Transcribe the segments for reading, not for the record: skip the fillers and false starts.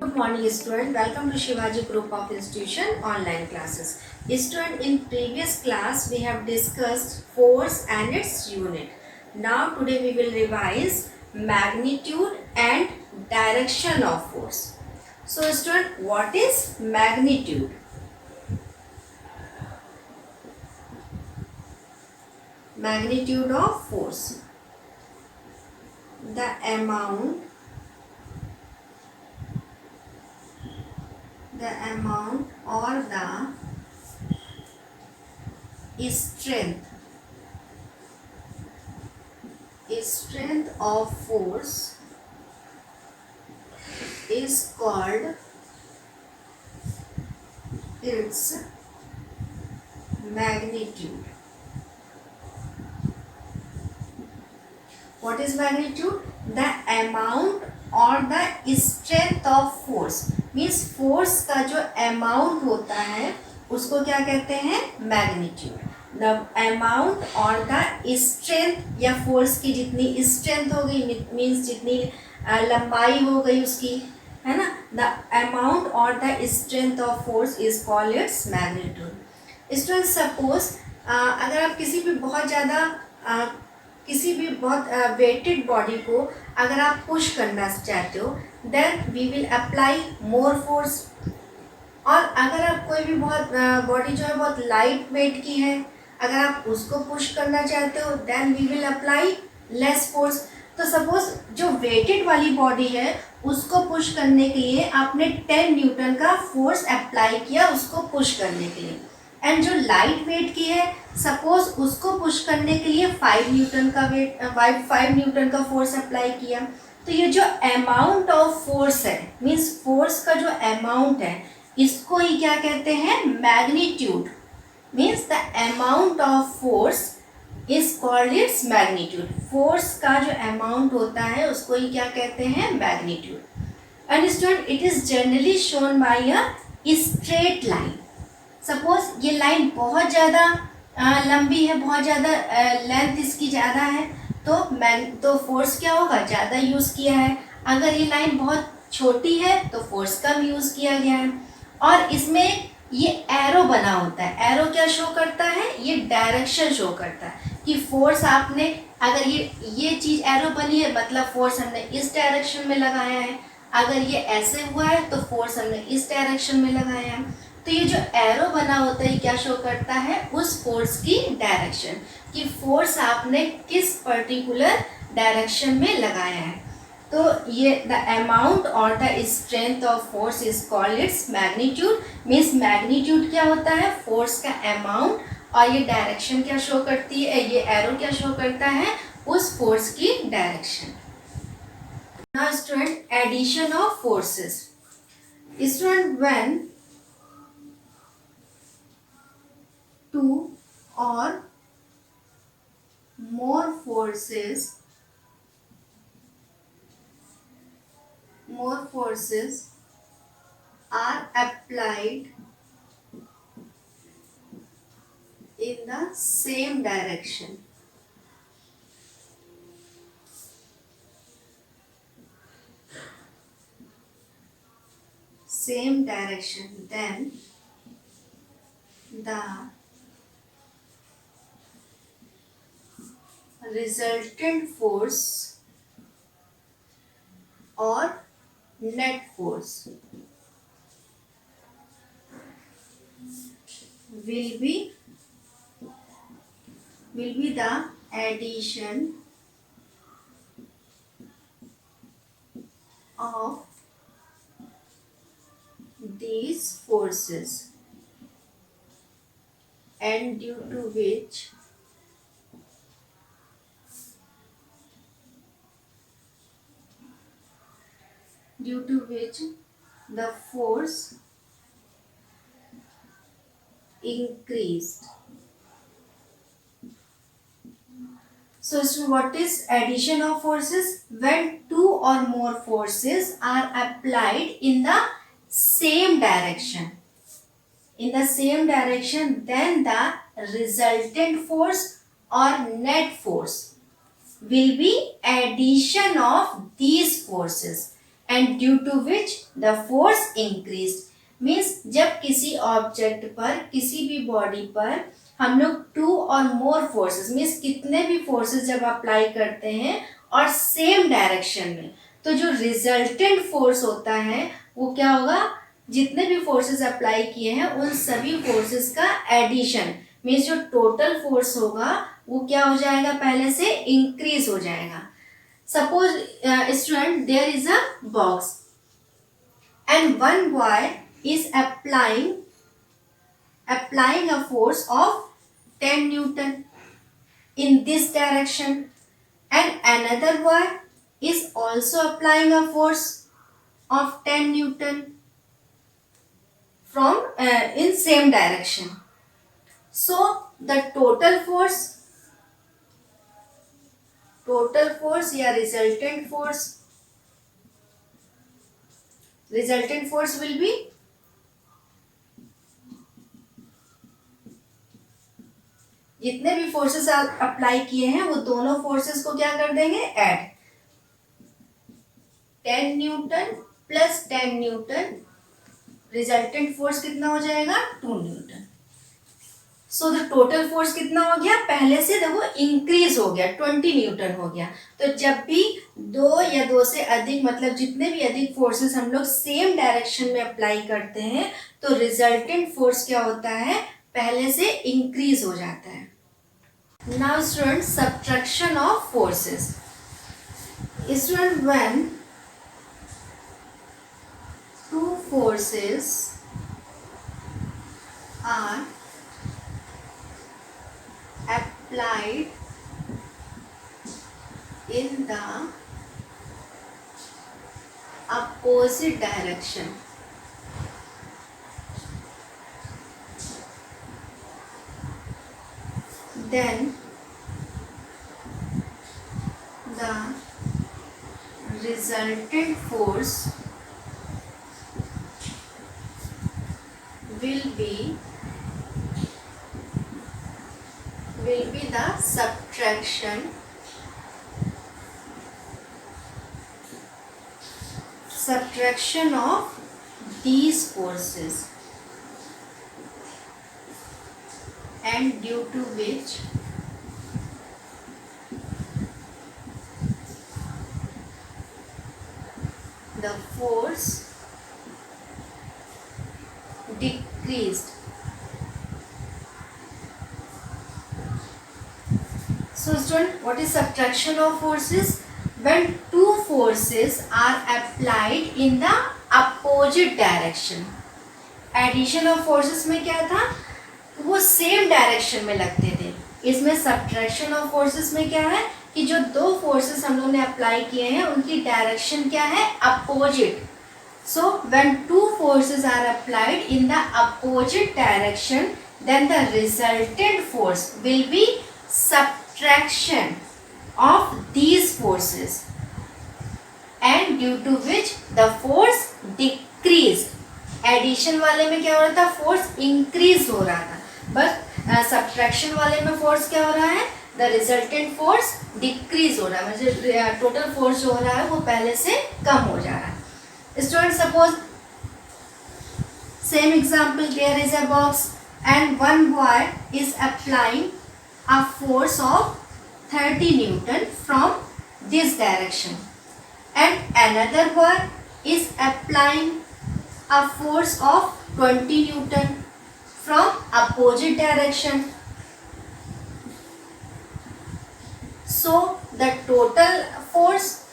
Good morning student, welcome to Shivaji Group of Institution online classes. Student, in previous class we have discussed force and its unit. Now today we will revise magnitude and direction of force. So student, what is magnitude? Magnitude of force. The amount or the strength of force is called its magnitude. What is magnitude? The amount और the strength of force means force का जो amount होता है उसको क्या कहते हैं? Magnitude. The amount और द स्ट्रेंथ या फोर्स की जितनी स्ट्रेंथ हो गई मीन्स जितनी लंबाई हो गई उसकी, है ना, द अमाउंट और the strength of force is called its magnitude. Student suppose अगर आप किसी भी बहुत वेटेड बॉडी को अगर आप पुश करना चाहते हो then we will apply more force. और अगर आप कोई भी बहुत बॉडी जो है बहुत लाइट वेट की है अगर आप उसको पुश करना चाहते हो then we will apply less force. तो सपोज जो वेटेड वाली बॉडी है उसको पुश करने के लिए आपने 10 न्यूटन का फोर्स अप्लाई किया उसको पुश करने के लिए. एंड जो लाइट वेट की है सपोज उसको पुश करने के लिए 5 न्यूटन का फोर्स अप्लाई किया. तो ये जो अमाउंट ऑफ फोर्स है मीन्स फोर्स का जो अमाउंट है इसको ही क्या कहते हैं? Magnitude. Means the amount of force is called its magnitude. Force का जो अमाउंट होता है उसको ही क्या कहते हैं? Magnitude. And student it is generally shown by a straight line. Suppose ये लाइन बहुत ज़्यादा लंबी है, बहुत ज़्यादा लेंथ इसकी ज़्यादा है तो फोर्स क्या होगा? ज़्यादा यूज़ किया है. अगर ये लाइन बहुत छोटी है तो फोर्स कम यूज़ किया गया है. और इसमें ये एरो बना होता है. एरो क्या शो करता है? ये डायरेक्शन शो करता है कि फोर्स आपने अगर ये चीज़ एरो बनी है मतलब फोर्स हमने इस डायरेक्शन में लगाया है. अगर ये ऐसे हुआ है तो फोर्स हमने इस डायरेक्शन में लगाया है. तो ये जो एरो बना होता है क्या शो करता है? उस फोर्स की डायरेक्शन कि फोर्स आपने किस पर्टिकुलर डायरेक्शन में लगाया है. तो ये द अमाउंट और the strength of force is called its magnitude. Means magnitude क्या होता है? फोर्स का अमाउंट और ये डायरेक्शन क्या शो करती है, ये एरो क्या शो करता है? उस फोर्स की direction. Now student addition of forces. Student when two or more forces are applied in the same direction. Then the resultant force or net force will be the addition of these forces and due to which the force increased. So what is addition of forces? When two or more forces are applied in the same direction, then the resultant force or net force will be addition of these forces. and due to which the force increased. Means जब किसी object पर, किसी भी body पर हम लोग 2 और मोर forces, means कितने भी फोर्सेस जब अप्लाई करते हैं और सेम डायरेक्शन में, तो जो रिजल्टेंट फोर्स होता है वो क्या होगा, जितने भी फोर्सेस अप्लाई किए हैं उन सभी फोर्सेस का एडिशन, मीन्स जो टोटल फोर्स होगा वो क्या हो जाएगा, पहले से इंक्रीज हो जाएगा. Suppose student, there is a box and one boy is applying a force of 10 Newton in this direction, and another boy is also applying a force of 10 Newton from in same direction. So the total force या resultant force will be जितने भी forces apply किए हैं वो दोनों forces को क्या कर देंगे, add. 10 Newton plus 10 Newton, resultant force कितना हो जाएगा, 2 Newton. So the total force कितना हो गया, पहले से देखो इंक्रीज हो गया, 20 न्यूटन हो गया. तो जब भी 2 या 2 से अधिक, मतलब जितने भी अधिक फोर्सेस हम लोग सेम डायरेक्शन में अप्लाई करते हैं तो रिजल्टेंट फोर्स क्या होता है, पहले से इंक्रीज हो जाता है. Now student, subtraction of forces. Student, when 2 forces are applied in the opposite direction, then the resultant force will be the subtraction of these forces, and due to which the force decreased. So student, what is subtraction of forces? When 2 forces are applied in the opposite direction. Addition of forces में क्या था, वो same direction में लगते थे. इसमें subtraction of forces में क्या है कि जो 2 फोर्सेस हम लोग ने अप्लाई किए हैं उनकी डायरेक्शन क्या है, opposite. So when 2 forces are applied in the opposite direction, then the resultant force will be subtraction of these forces, and due to which the force decreased. Addition वाले में क्या हो रहा था, फोर्स इंक्रीज हो रहा था, बट सब्ट्रैक्शन वाले में फोर्स क्या हो रहा है, द रिजल्टेंट फोर्स डिक्रीज हो रहा है, मतलब टोटल फोर्स जो हो रहा है वो पहले से कम हो जा रहा है. Students, suppose same example, there is a box and one boy is applying a force of 30 Newton from this direction, and another boy is applying a force of 20 Newton from opposite direction. So the total force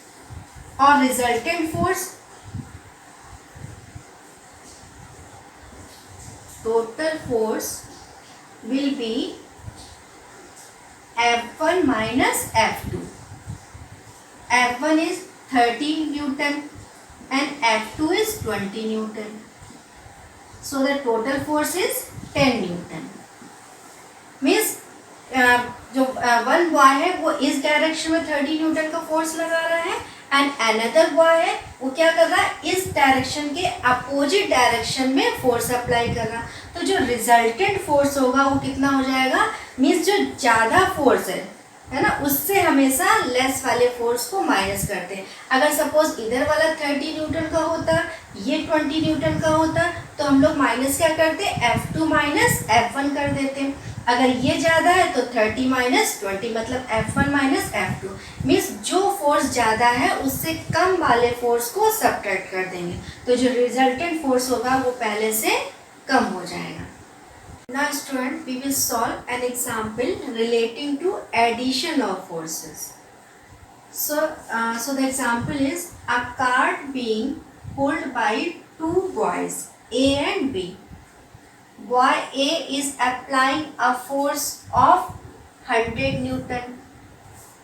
or resultant force will be F1 minus F2. F1 is 30 Newton and F2 is 20 Newton. So the total force is 10 Newton. Means जो one boy है वो इस direction में 30 Newton का force लगा रहा है, and another boy है वो क्या कर रहा है, इस डायरेक्शन के अपोजिट डायरेक्शन में फोर्स अप्लाई कर रहा. तो जो रिजल्टेंट फोर्स होगा वो कितना हो जाएगा, मीन्स जो ज़्यादा फोर्स है है ना, उससे हमेशा लेस वाले फोर्स को माइनस करते हैं। अगर सपोज इधर वाला 30 न्यूटन का होता, ये 20 न्यूटन का होता, तो हम लोग माइनस क्या करते, F2 माइनस F1 कर देते। अगर ये ज़्यादा है तो 30 माइनस 20 मतलब F1 माइनस F2, मीन्स जो फोर्स ज़्यादा है उससे कम वाले फोर्स को सब्ट्रैक्ट कर देंगे, तो जो रिजल्टेंट फोर्स होगा वो पहले से कम हो जाएगा। Now student, we will solve an example relating to addition of forces. So the example is a cart being pulled by two boys, A and B. Boy A is applying a force of 100 Newton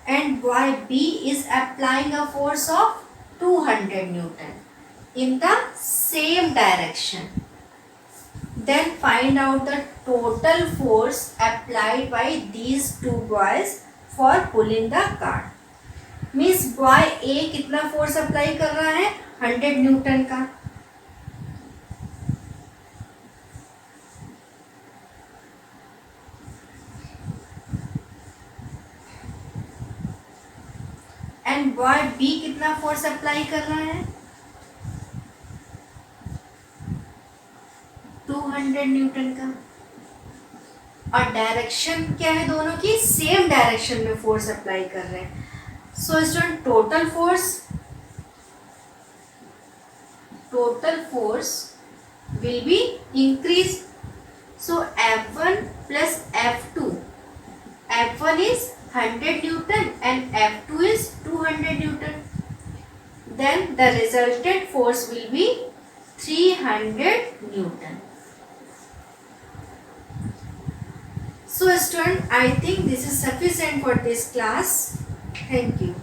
and boy B is applying a force of 200 Newton in the same direction. Then find out the total force applied by these two boys for pulling the cart. Means boy A कितना force apply कर रहा है, 100 Newton का, and boy B कितना force apply कर रहा है, 200 Newton का, और डायरेक्शन क्या है दोनों की, सेम डायरेक्शन में फोर्स अप्लाई कर रहे हैं। So student total force will be increase. So F1 plus F2, F1 is 100 Newton and F2 is 200 Newton. Then the resultant force will be 300 Newton. So student, I think this is sufficient for this class. Thank you.